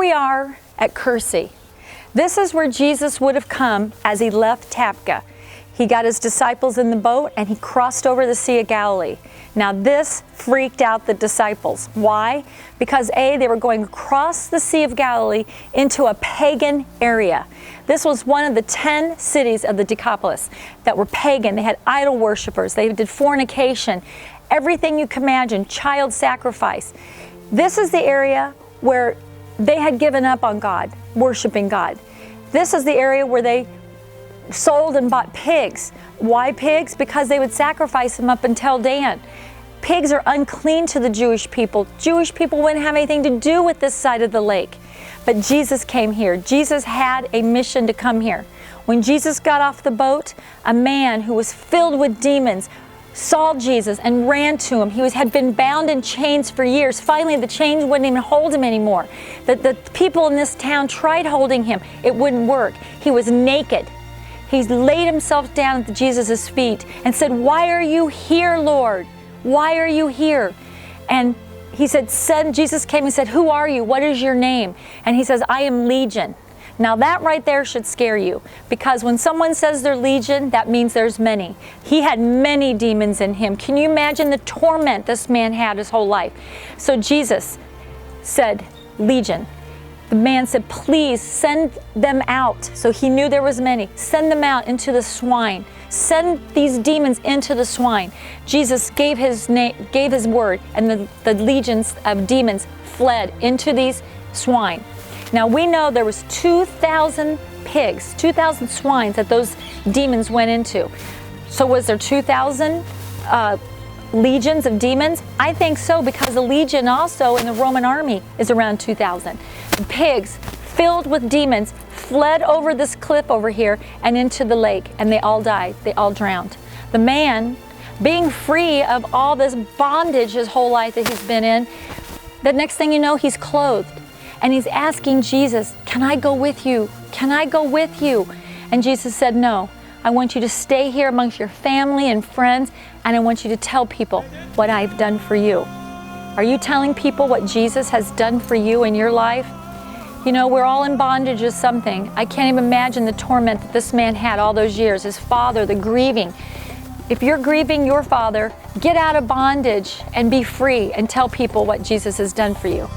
we are at Kursi. This is where Jesus would have come as he left Tapka. He got his disciples in the boat and he crossed over the Sea of Galilee. Now this freaked out the disciples. Why? Because A, they were going across the Sea of Galilee into a pagan area. This was one of the 10 cities of the Decapolis that were pagan. They had idol worshipers. They did fornication, everything you can imagine, child sacrifice. This is the area where they had given up on God, worshiping God. This is the area where they sold and bought pigs. Why pigs? Because they would sacrifice them up until Dan. Pigs are unclean to the Jewish people. Jewish people wouldn't have anything to do with this side of the lake. But Jesus came here. Jesus had a mission to come here. When Jesus got off the boat, a man who was filled with demons saw Jesus and ran to him. He had been bound in chains for years. Finally, the chains wouldn't even hold him anymore. The people in this town tried holding him. It wouldn't work. He was naked. He laid himself down at Jesus' feet and said, "Why are you here, Lord? Why are you here?" And he said, Jesus came and said, "Who are you? What is your name?" And he says, "I am Legion." Now that right there should scare you, because when someone says they're Legion, that means there's many. He had many demons in him. Can you imagine the torment this man had his whole life? So Jesus said, "Legion." The man said, "Please send them out." So he knew there was many. Send them out into the swine. Send these demons into the swine. Jesus gave his word, and the legions of demons fled into these swine. Now we know there was 2,000 pigs, 2,000 swines that those demons went into. So was there 2,000 legions of demons? I think so, because the legion also in the Roman army is around 2,000. The pigs filled with demons fled over this cliff over here and into the lake, and they all died. They all drowned. The man, being free of all this bondage his whole life that he's been in, the next thing you know, he's clothed. And he's asking Jesus, "Can I go with you? Can I go with you?" And Jesus said, "No, I want you to stay here amongst your family and friends, and I want you to tell people what I've done for you." Are you telling people what Jesus has done for you in your life? You know, we're all in bondage of something. I can't even imagine the torment that this man had all those years. His father, the grieving. If you're grieving your father, get out of bondage and be free and tell people what Jesus has done for you.